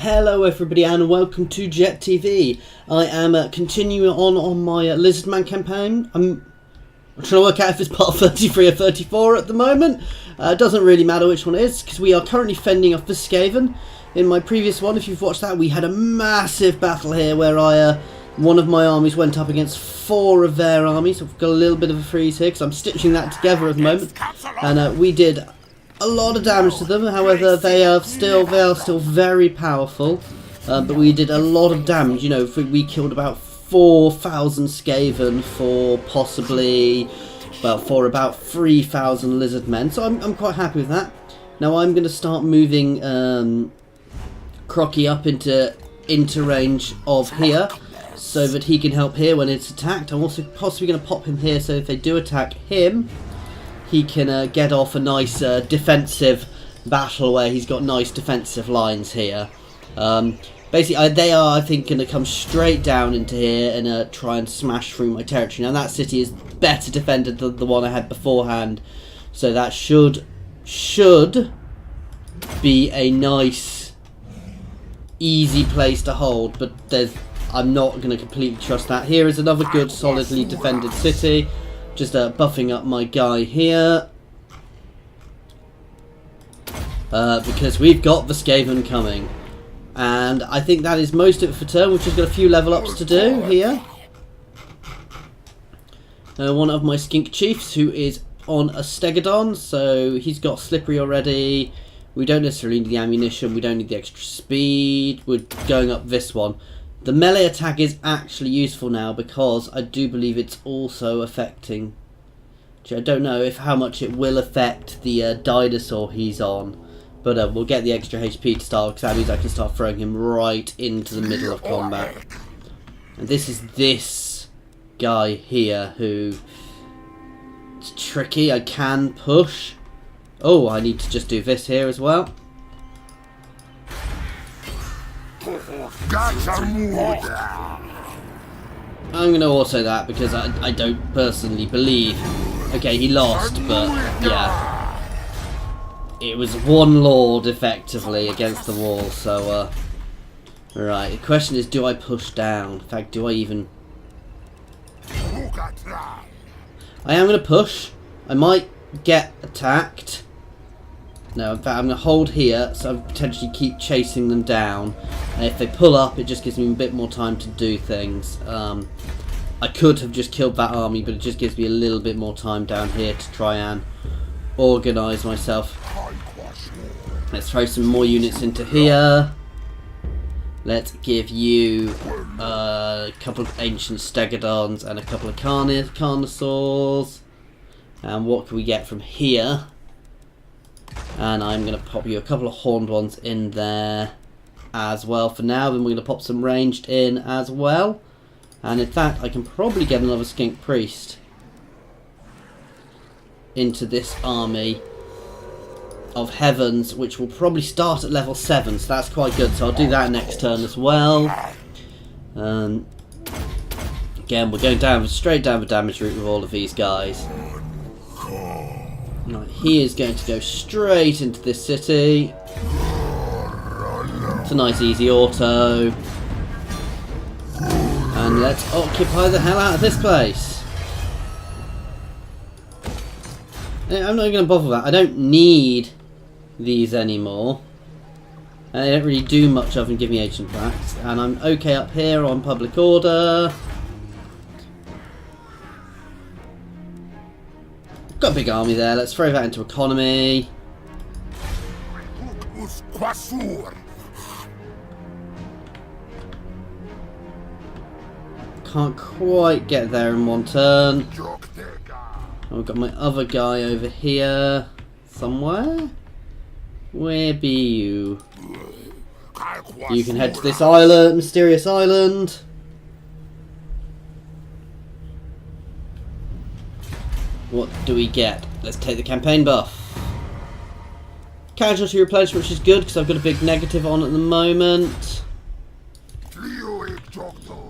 Hello everybody and welcome to Jet TV. I am continuing on my Lizardman campaign. I'm trying to work out if it's part 33 or 34 at the moment. It doesn't really matter which one it is because we are currently fending off the Skaven. In my previous one, if you've watched that, we had a massive battle here where one of my armies went up against 4 of their armies. So I've got a little bit of a freeze here because I'm stitching that together at the moment. And we did a lot of damage to them. However, they are still very powerful. But we did a lot of damage. You know, we killed about 4,000 Skaven for possibly, well, for about 3,000 Lizardmen. So I'm quite happy with that. Now I'm going to start moving Kroq-Gar up into range of here, so that he can help here when it's attacked. I'm also possibly going to pop him here, so if they do attack him, he can get off a nice defensive battle where he's got nice defensive lines here. Basically, they are, I think, going to come straight down into here and try and smash through my territory. Now, that city is better defended than the one I had beforehand, so that should be a nice, easy place to hold. But I'm not going to completely trust that. Here is another good, solidly defended city. Just buffing up my guy here. Because we've got the Skaven coming. And I think that is most of it for turn. We've just got a few level ups to do here. One of my skink chiefs who is on a Stegodon. So he's got slippery already. We don't necessarily need the ammunition. We don't need the extra speed. We're going up this one. The melee attack is actually useful now because I do believe it's also affecting... I don't know how much it will affect the dinosaur he's on. But we'll get the extra HP to start, because that means I can start throwing him right into the middle of combat. And this is this guy here who... It's tricky. I can push. Oh, I need to just do this here as well. I'm going to auto that because I don't personally believe... Okay, he lost, but yeah. It was one lord, effectively, against the wall, so... Right, the question is, do I push down? In fact, do I even... I am going to push. I might get attacked. No, in fact, I'm going to hold here, so I potentially keep chasing them down. And if they pull up, it just gives me a bit more time to do things. I could have just killed that army, but it just gives me a little bit more time down here to try and organise myself. Let's throw some more units into here. Let's give you a couple of ancient Stegodons and a couple of Carnosaurs. And what can we get from here? And I'm going to pop you a couple of horned ones in there as well for now. Then we're going to pop some ranged in as well. And in fact, I can probably get another skink priest into this army of heavens, which will probably start at level 7, so that's quite good. So I'll do that next turn as well. Again, we're going straight down the damage route with all of these guys. Right, he is going to go straight into this city. It's a nice easy auto. And let's occupy the hell out of this place. I'm not going to bother with that. I don't need these anymore. They don't really do much other than give me ancient packs. And I'm okay up here on public order. Got a big army there. Let's throw that into economy. Can't quite get there in one turn. I've got my other guy over here somewhere. Where be you? You can head to this island, mysterious island. What do we get? Let's take the campaign buff. Casualty replenishment, which is good because I've got a big negative on at the moment.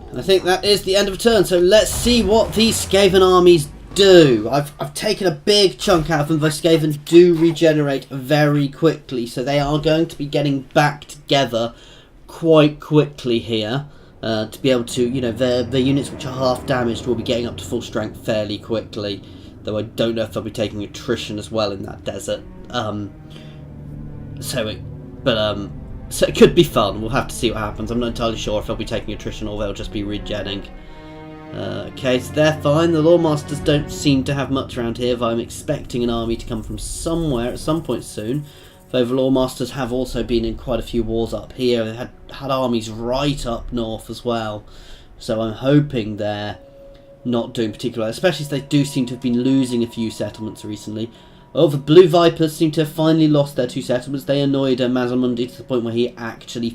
And I think that is the end of a turn, so let's see what these Skaven armies do. I've taken a big chunk out of them. The Skaven do regenerate very quickly, so they are going to be getting back together quite quickly here to be able to, you know, the units which are half damaged will be getting up to full strength fairly quickly. Though I don't know if they'll be taking attrition as well in that desert. So it could be fun. We'll have to see what happens. I'm not entirely sure if they'll be taking attrition or they'll just be regenning. Okay, so they're fine. The Lawmasters don't seem to have much around here, though I'm expecting an army to come from somewhere at some point soon. Though the Lawmasters have also been in quite a few wars up here. They had armies right up north as well. So I'm hoping they're not doing particularly well, especially as they do seem to have been losing a few settlements recently. Oh, the Blue Vipers seem to have finally lost their 2 settlements. They annoyed Mazamundi to the point where he actually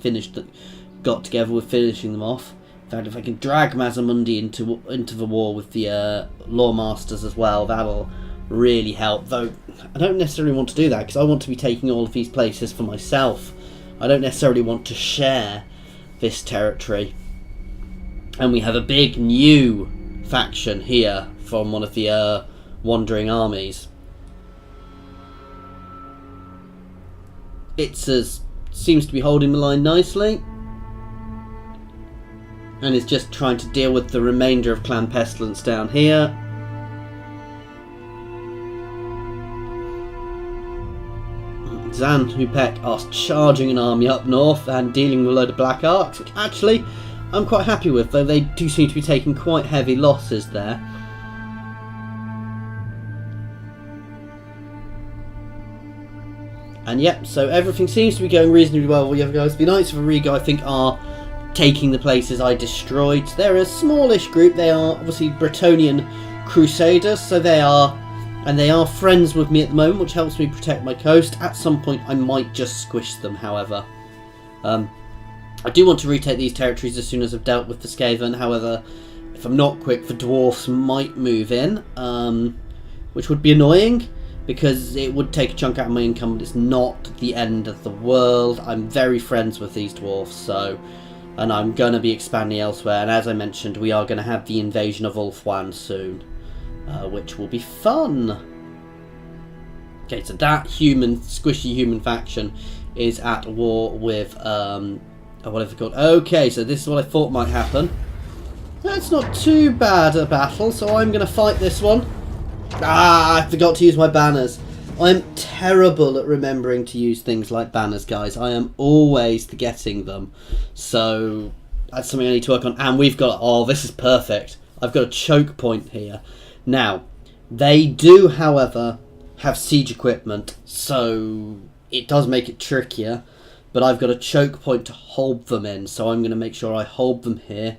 got together with finishing them off. In fact, if I can drag Mazamundi into the war with the Lawmasters as well, that'll really help. Though I don't necessarily want to do that because I want to be taking all of these places for myself. I don't necessarily want to share this territory. And we have a big new faction here from one of the wandering armies. Seems to be holding the line nicely, and is just trying to deal with the remainder of Clan Pestilence down here. Zan Hupek are charging an army up north and dealing with a load of Black Arcs, which actually I'm quite happy with, though they do seem to be taking quite heavy losses there. And yep, so everything seems to be going reasonably well with the other guys. The Knights of Ariga, I think, are taking the places I destroyed. They're a smallish group. They are obviously Bretonnian Crusaders, so they are friends with me at the moment, which helps me protect my coast. At some point, I might just squish them, however. I do want to retake these territories as soon as I've dealt with the Skaven. However, if I'm not quick, the Dwarfs might move in, which would be annoying, because it would take a chunk out of my income, but it's not the end of the world. I'm very friends with these dwarfs, and I'm going to be expanding elsewhere. And as I mentioned, we are going to have the invasion of Ulthuan soon, which will be fun. Okay, so that squishy human faction is at war with, what have they called? Okay, so this is what I thought might happen. That's not too bad a battle, so I'm going to fight this one. I forgot to use my banners. I'm terrible at remembering to use things like banners, guys. I am always forgetting them. So that's something I need to work on. And we've got... Oh, this is perfect. I've got a choke point here. Now, they do, however, have siege equipment. So it does make it trickier. But I've got a choke point to hold them in. So I'm going to make sure I hold them here.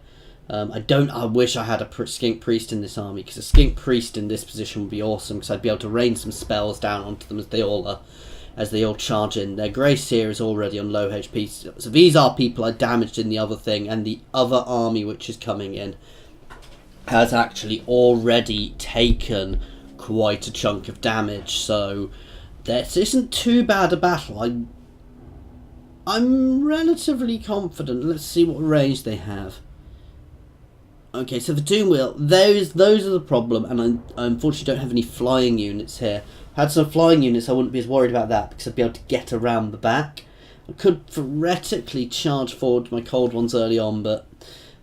I wish I had a skink priest in this army, because a skink priest in this position would be awesome, because I'd be able to rain some spells down onto them as they all charge in. Their Grace here is already on low HP, so these are people I damaged in the other thing, and the other army which is coming in has actually already taken quite a chunk of damage, so this isn't too bad a battle. I'm relatively confident. Let's see what range they have. Okay, so the Doom Wheel, those are the problem, and I unfortunately don't have any flying units here. If I had some flying units, I wouldn't be as worried about that, because I'd be able to get around the back. I could theoretically charge forward my cold ones early on, but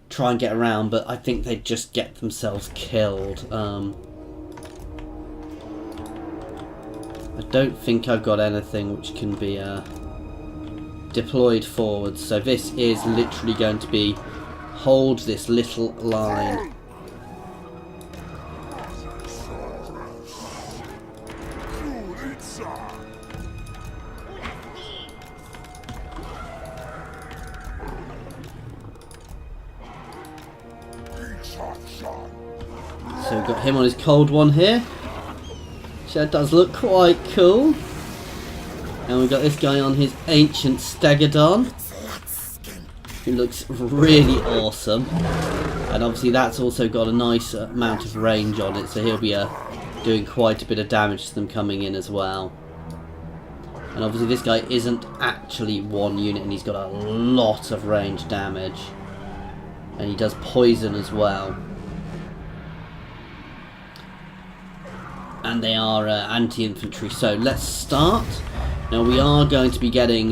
try and get around, but I think they'd just get themselves killed. I don't think I've got anything which can be deployed forward, so this is literally going to be hold this little line. So we've got him on his cold one here. So that does look quite cool. And we've got this guy on his ancient Stegodon, who looks really awesome, and obviously that's also got a nice amount of range on it, so he'll be doing quite a bit of damage to them coming in as well. And obviously this guy isn't actually one unit, and he's got a lot of range damage, and he does poison as well. And they are anti-infantry, so let's start. Now we are going to be getting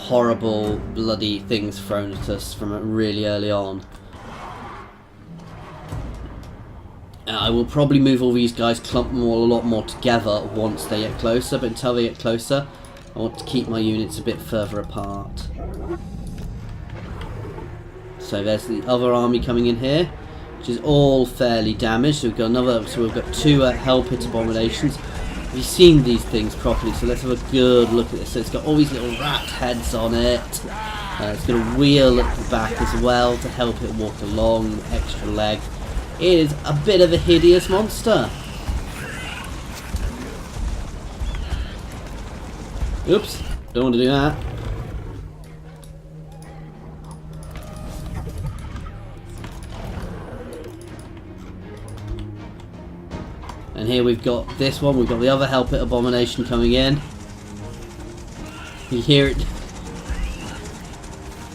horrible, bloody things thrown at us from really early on. I will probably move all these guys, clump them all a lot more together once they get closer, but until they get closer, I want to keep my units a bit further apart. So there's the other army coming in here, which is all fairly damaged. So we've got another. So we've got two Hell Pit Abominations. Have you seen these things properly? So let's have a good look at this. So it's got all these little rat heads on it. It's got a wheel at the back as well to help it walk along. Extra leg. It is a bit of a hideous monster. Oops, don't want to do that. And here we've got this one, we've got the other Hell Pit Abomination coming in. You hear it?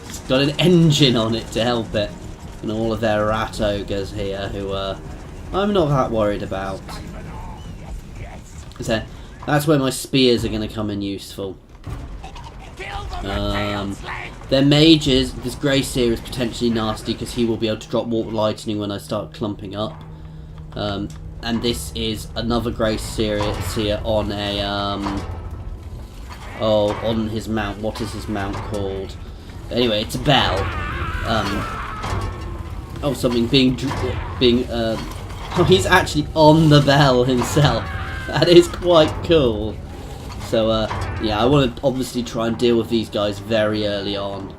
It's got an engine on it to help it. And all of their rat ogres here who I'm not that worried about. So that's where my spears are going to come in useful. Their mages, this Grace here is potentially nasty because he will be able to drop Warp Lightning when I start clumping up. And this is another Grace series here on a on his mount. What is his mount called? Anyway, it's a bell. Something being oh, he's actually on the bell himself. That is quite cool. So yeah, I want to obviously try and deal with these guys very early on.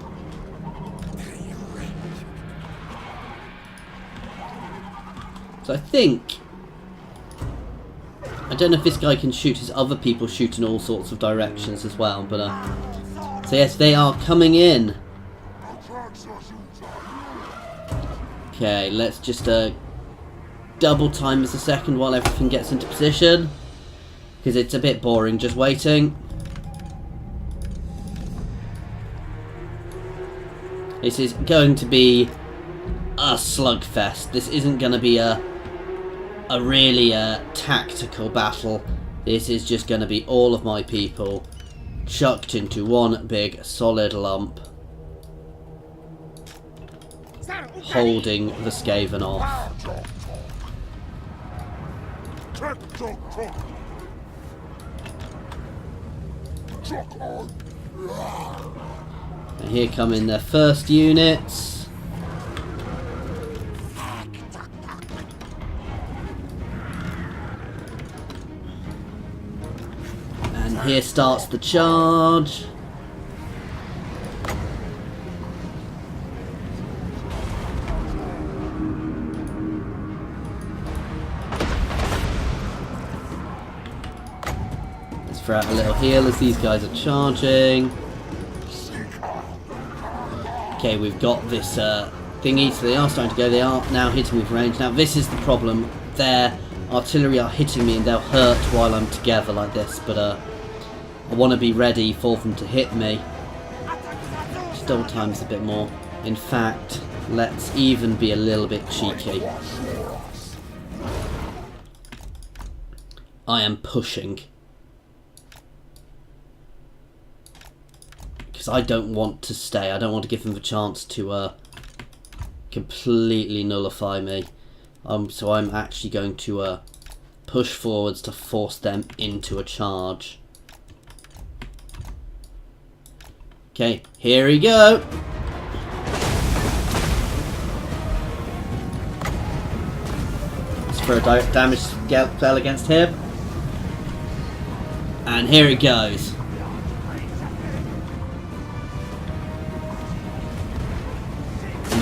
So I think, I don't know if this guy can shoot, his other people shoot in all sorts of directions as well, but so yes, they are coming in. Okay, let's just double time this a second while everything gets into position, because it's a bit boring just waiting. This is going to be a slugfest. This isn't going to be a really tactical battle. This is just going to be all of my people chucked into one big solid lump, holding the Skaven off. And here come in their first units. And here starts the charge. Let's throw out a little heal as these guys are charging. Okay, we've got this thingy, so they are starting to go. They are now hitting with range. Now this is the problem. Their artillery are hitting me and they'll hurt while I'm together like this, but I want to be ready for them to hit me. Just double times a bit more. In fact, let's even be a little bit cheeky. I am pushing. Because I don't want to stay. I don't want to give them the chance to completely nullify me. So I'm actually going to push forwards to force them into a charge. Okay, here we go. Let's throw a direct damage spell against him. And here it goes.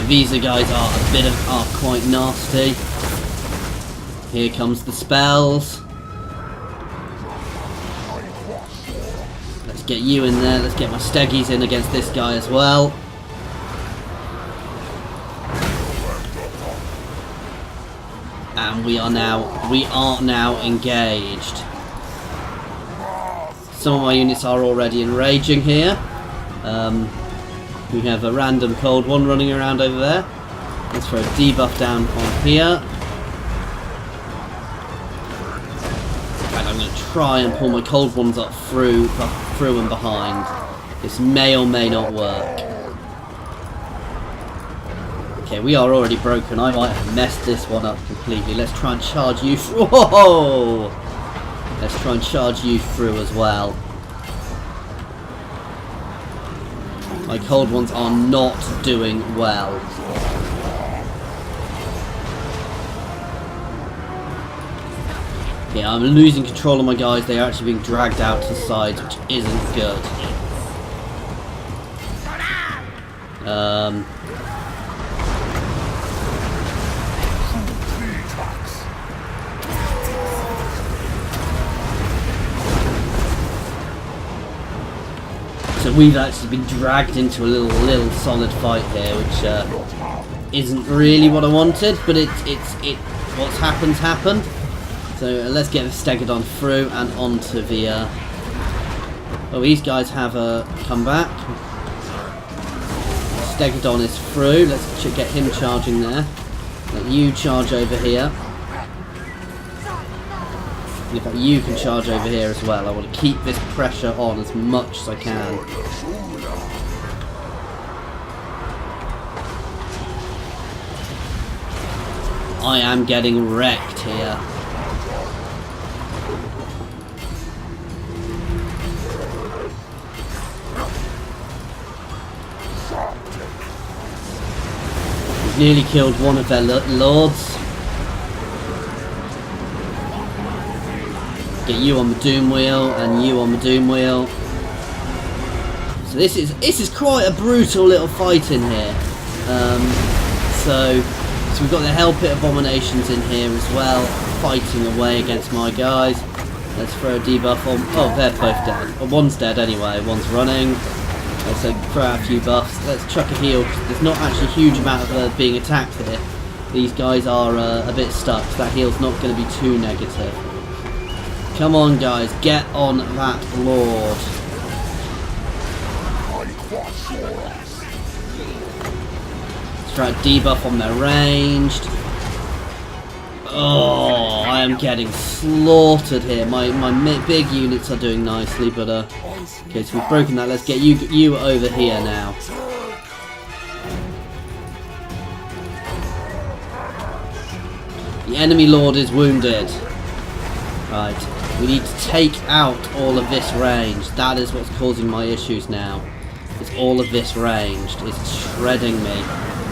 These guys are quite nasty. Here comes the spells. Let's get you in there. Let's get my steggies in against this guy as well. And we are now engaged. Some of my units are already enraging here. We have a random cold one running around over there. Let's throw a debuff down on here. And I'm going to try and pull my cold ones up through and behind. This may or may not work. Okay, we are already broken. I might have messed this one up completely. Let's try and charge you through. Whoa! Let's try and charge you through as well. My cold ones are not doing well. Yeah, I'm losing control of my guys. They are actually being dragged out to the sides, which isn't good. So we've actually been dragged into a little solid fight here, which isn't really what I wanted, but what's happened. So let's get the Stegodon through and onto the. Oh, these guys have come back. Stegodon is through. Let's get him charging there. Let you charge over here. In fact, you can charge over here as well. I want to keep this pressure on as much as I can. I am getting wrecked here. We've nearly killed one of their lords. Get you on the doom wheel and you on the doom wheel. So this is quite a brutal little fight in here. So we've got the Hell Pit Abominations in here as well, fighting away against my guys. Let's throw a debuff on. Oh, they're both dead. Well, one's dead anyway. One's running. Let's throw out a few buffs. Let's chuck a heal. There's not actually a huge amount of being attacked here. These guys are a bit stuck. So that heal's not going to be too negative. Come on, guys, get on that lord. Let's try a debuff on their ranged. Oh, I am getting slaughtered here. My big units are doing nicely, but okay, so we've broken that. Let's get you over here now. The enemy lord is wounded. Right. We need to take out all of this range. That is what's causing my issues now. It's all of this ranged. It's shredding me.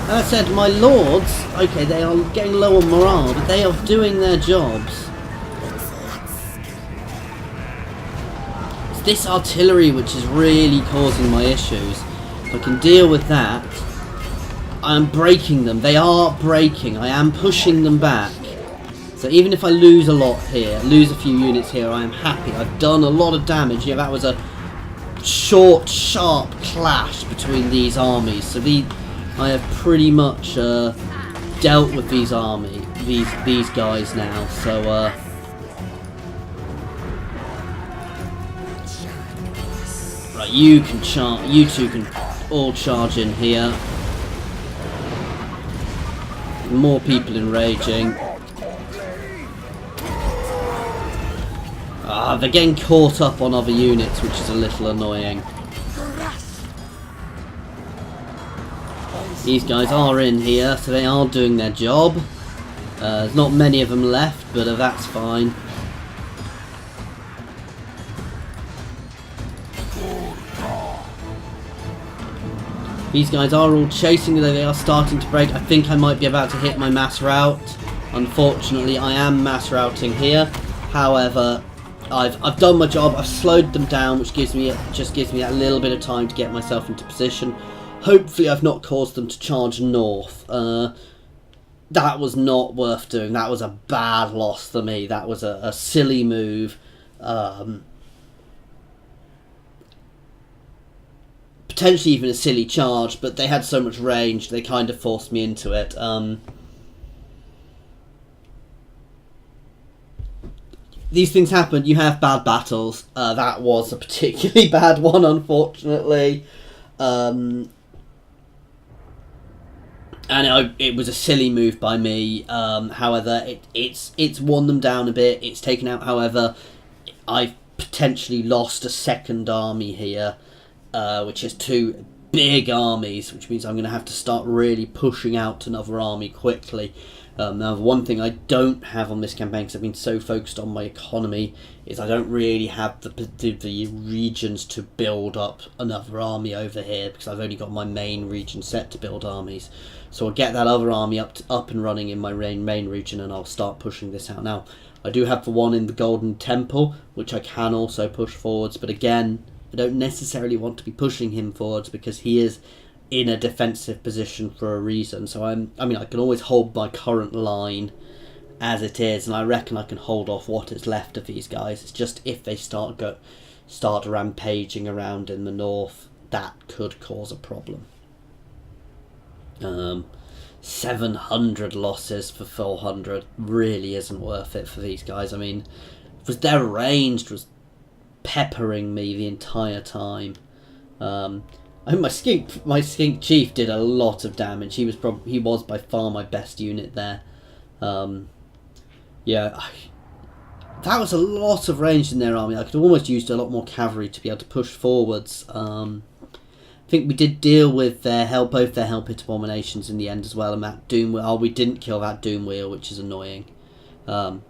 As I said, my lords, okay, they are getting low on morale, but they are doing their jobs. It's this artillery which is really causing my issues. If I can deal with that, I am breaking them. They are breaking. I am pushing them back. So even if I lose a lot here, lose a few units here, I am happy. I've done a lot of damage. Yeah, that was a short, sharp clash between these armies. So I have pretty much dealt with these these guys now. So right, you two can all charge in here. More people enraging. They're getting caught up on other units, which is a little annoying. These guys are in here, so they are doing their job. There's not many of them left, but that's fine. These guys are all chasing, though they are starting to break. I think I might be about to hit my mass route. Unfortunately, I am mass routing here. However, I've done my job. I've slowed them down, which just gives me that little bit of time to get myself into position. Hopefully, I've not caused them to charge north. That was not worth doing. That was a bad loss for me. That was a silly move. Potentially even a silly charge, but they had so much range, they kind of forced me into it. These things happen. You have bad battles. That was a particularly bad one, unfortunately. And it was a silly move by me. However, it's worn them down a bit. It's taken out. However, I've potentially lost a second army here. which is 2 big armies, which means I'm going to have to start really pushing out another army quickly. Now, one thing I don't have on this campaign, because I've been so focused on my economy, is I don't really have the regions to build up another army over here, because I've only got my main region set to build armies. So I'll get that other army up and running in my main region, and I'll start pushing this out. Now, I do have the one in the Golden Temple, which I can also push forwards, but again, I don't necessarily want to be pushing him forwards because he is in a defensive position for a reason. So I mean, I can always hold my current line as it is, and I reckon I can hold off what is left of these guys. It's just if they start rampaging around in the north, that could cause a problem. 700 losses for 400 really isn't worth it for these guys. I mean, their ranged was peppering me the entire time. I think my skink chief did a lot of damage. He was by far my best unit there. Yeah, that was a lot of range in their army. I could almost used a lot more cavalry to be able to push forwards. I think we did deal with both their Hell Pit Abominations in the end as well, and that Doom Wheel. Oh, we didn't kill that Doom Wheel, which is annoying. And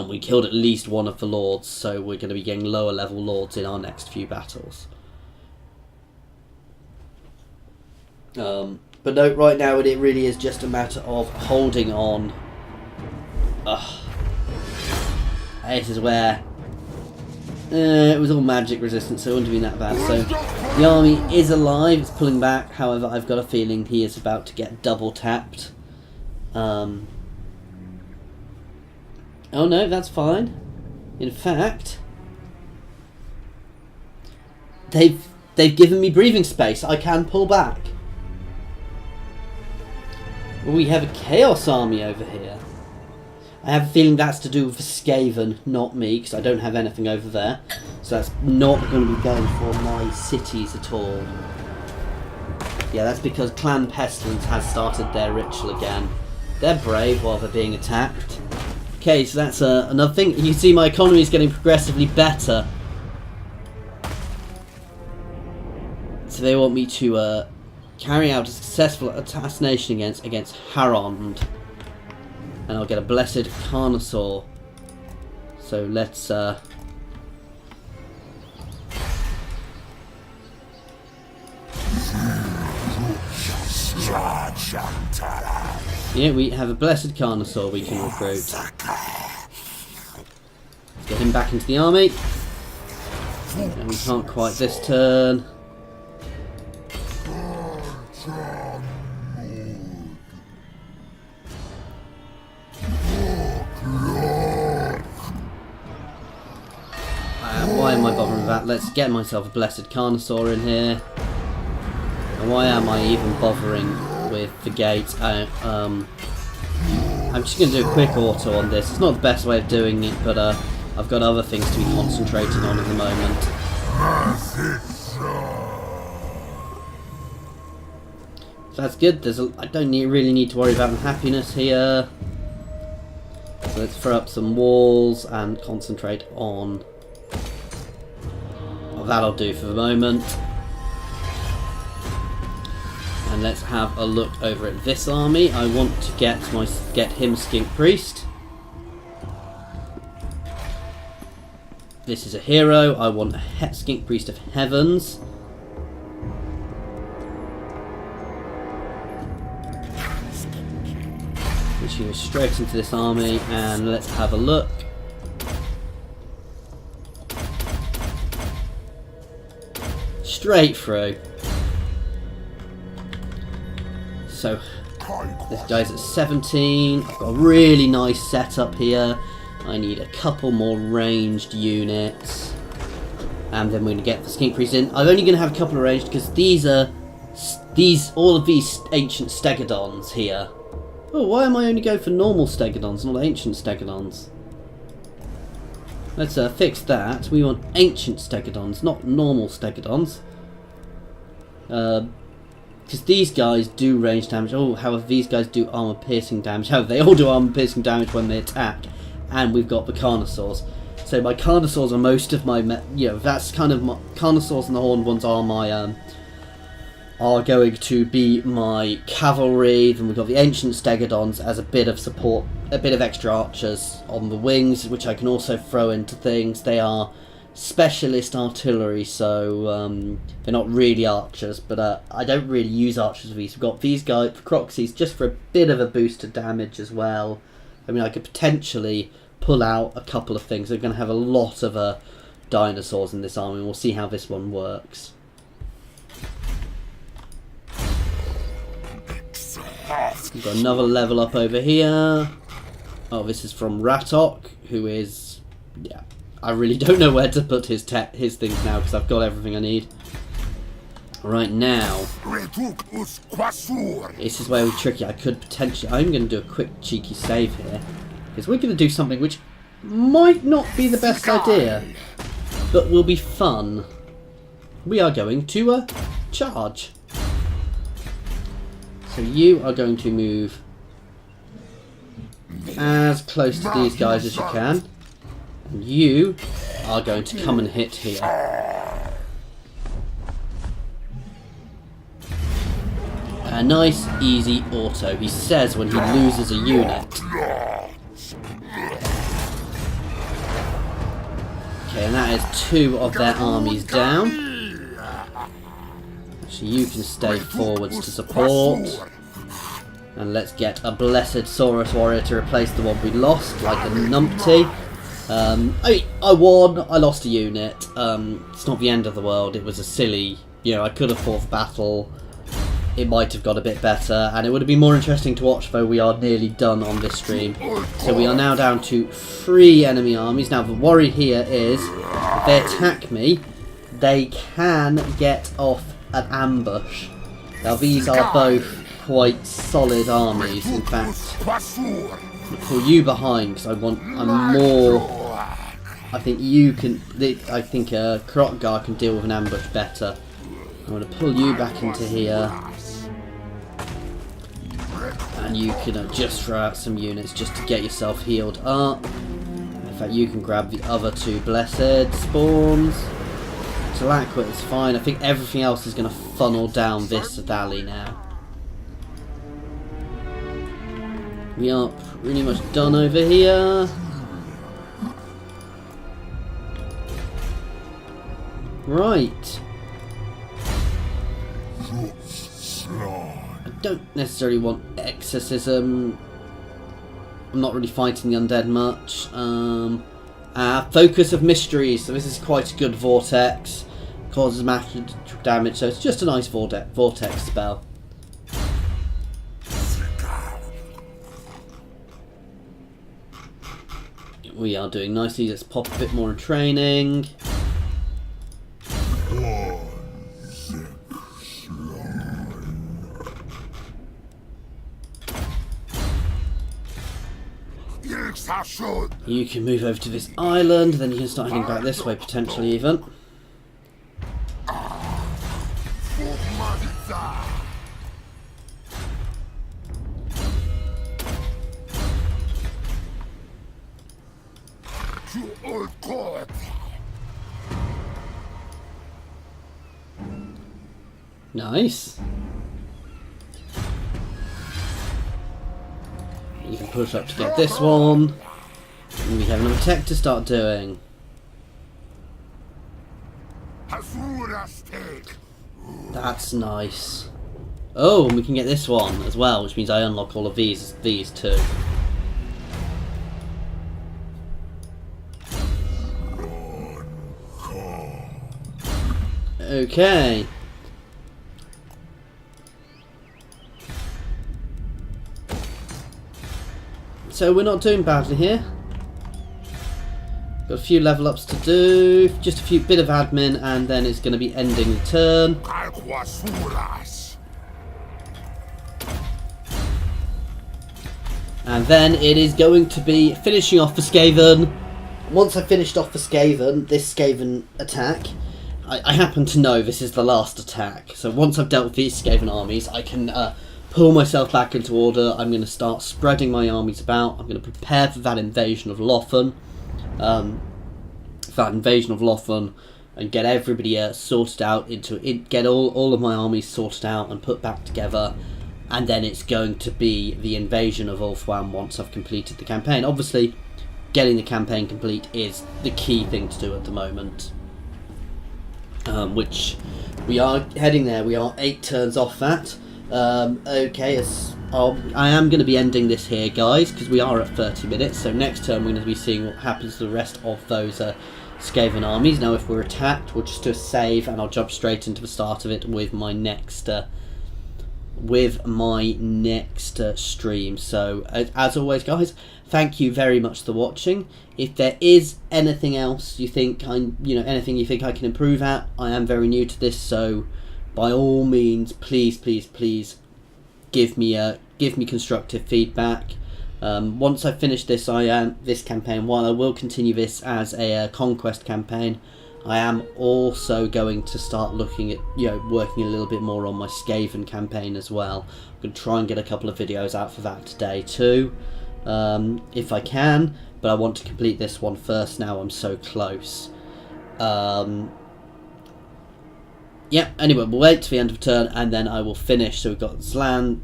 we killed at least one of the lords, so we're going to be getting lower level lords in our next few battles. But no, right now it really is just a matter of holding on. This is where it was all magic resistance, so it wouldn't have been that bad. So the army is alive, it's pulling back. However, I've got a feeling he is about to get double tapped. Oh no, that's fine. In fact, they've given me breathing space. I can pull back. We have a Chaos Army over here. I have a feeling that's to do with Skaven, not me, because I don't have anything over there. So that's not going to be going for my cities at all. Yeah, that's because Clan Pestilence has started their ritual again. They're brave while they're being attacked. Okay, so that's another thing. You can see my economy is getting progressively better. So they want me to carry out a successful assassination against Harond. And I'll get a Blessed Carnosaur. So let's... yeah, we have a Blessed Carnosaur we can recruit. Let's get him back into the army. And we can't quite this turn. Why am I bothering with that? Let's get myself a Blessed Carnosaur in here. And why am I even bothering with the gate? I'm just going to do a quick auto on this. It's not the best way of doing it, but I've got other things to be concentrating on at the moment. So that's good. I don't really need to worry about unhappiness here. So let's throw up some walls and concentrate on... well, that'll do for the moment. And let's have a look over at this army. I want to get him Skink Priest. This is a hero. I want a Skink Priest of Heavens. Which goes straight into this army, and let's have a look. Straight through. So this guy's at 17. I've got a really nice setup here. I need a couple more ranged units, and then we're going to get the Skink Priest in. I'm only going to have a couple of ranged because all of these ancient Stegodons here. Oh, why am I only going for normal Stegodons, not ancient Stegodons? Let's fix that. We want ancient Stegodons, not normal Stegodons. Because these guys do range damage. Oh, however, these guys do armor piercing damage. However, they all do armor piercing damage when they attack. And we've got the Carnosaurs. So So my Carnosaurs are most of my, that's kind of my Carnosaurs, and the Horned ones are my, are going to be my cavalry. Then we've got the Ancient Stegodons as a bit of support, a bit of extra archers on the wings, which I can also throw into things. They are specialist artillery, so they're not really archers, but I don't really use archers with these. We've got these guys, Croxies, just for a bit of a boost of damage as well. I mean, I could potentially pull out a couple of things. They're going to have a lot of dinosaurs in this army, and we'll see how this one works. We've got another level up over here. Oh, this is from Ratok, who is, yeah, I really don't know where to put his things now, because I've got everything I need. Right now, this is where we're tricky. I could potentially, I'm going to do a quick cheeky save here, because we're going to do something which might not be the best idea, but will be fun. We are going to charge. So you are going to move as close to these guys as you can. And you are going to come and hit here. A nice, easy auto, he says when he loses a unit. Okay, and that is 2 of their armies down. So you can stay forwards to support. And let's get a Blessed Saurus Warrior to replace the one we lost, like a numpty. I won, I lost a unit. It's not the end of the world, it was a silly, I could have fought the battle. It might have got a bit better, and it would have been more interesting to watch, though we are nearly done on this stream. So we are now down to 3 enemy armies. Now the worry here is, if they attack me, they can get off an ambush. Now these are both quite solid armies. In fact, I'll pull you behind because I'm more. I think you can. I think Kroq-Gar can deal with an ambush better. I'm going to pull you back into here, and you can just throw out some units just to get yourself healed up. In fact, you can grab the other 2 blessed spawns. Talakwa is fine. I think everything else is going to funnel down this valley now. We are pretty much done over here. Right. I don't necessarily want exorcism. I'm not really fighting the undead much. Focus of Mysteries. So this is quite a good vortex. Causes massive damage. So it's just a nice vortex spell. We are doing nicely. Let's pop a bit more in training. You can move over to this island, then you can start heading back this way, potentially even. Nice. You can push up to get this one. And we have another tech to start doing. That's nice. Oh, and we can get this one as well, which means I unlock all of these too. Okay. So we're not doing badly here. Got a few level ups to do, just a bit of admin, and then it's going to be ending the turn. And then it is going to be finishing off the Skaven. Once I've finished off the Skaven, this Skaven attack, I happen to know this is the last attack. So once I've dealt with these Skaven armies, I can pull myself back into order. I'm going to start spreading my armies about. I'm going to prepare for that invasion of Lothan. that invasion of Lothran and get everybody sorted out into it, get all of my armies sorted out and put back together, and then it's going to be the invasion of Ulthuan once I've completed the campaign. Obviously, getting the campaign complete is the key thing to do at the moment, which we are heading there. We are 8 turns off that. Okay, I am going to be ending this here, guys, because we are at 30 minutes. So next turn we're going to be seeing what happens to the rest of those Skaven armies. Now, if we're attacked, we'll just do a save, and I'll jump straight into the start of it with my next stream. So as always, guys, thank you very much for watching. If there is anything else you think anything you think I can improve at, I am very new to this, so by all means, please give me constructive feedback. Once I finish this campaign, while I will continue this as a conquest campaign, I am also going to start looking at working a little bit more on my Skaven campaign as well. I'm going to try and get a couple of videos out for that today too, if I can, but I want to complete this one first now. I'm so close. Yeah, anyway, we'll wait to the end of the turn and then I will finish. So we've got Zlan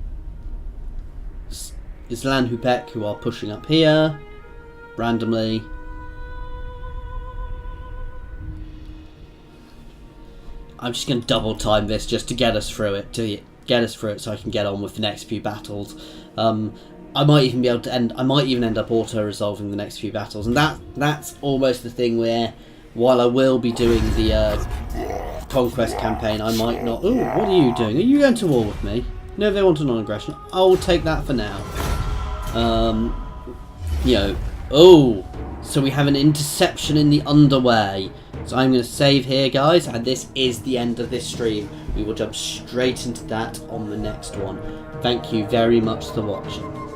Hupek, who are pushing up here randomly. I'm just going to double time this just to get us through it, so I can get on with the next few battles. I might even be able to end up auto resolving the next few battles, and that's almost the thing where, while I will be doing the conquest campaign, I might not. Ooh, what are you doing? Are you going to war with me? No, they want a non-aggression. I'll take that for now. Oh, so we have an interception in the underway. So I'm going to save here, guys, and this is the end of this stream. We will jump straight into that on the next one. Thank you very much for watching.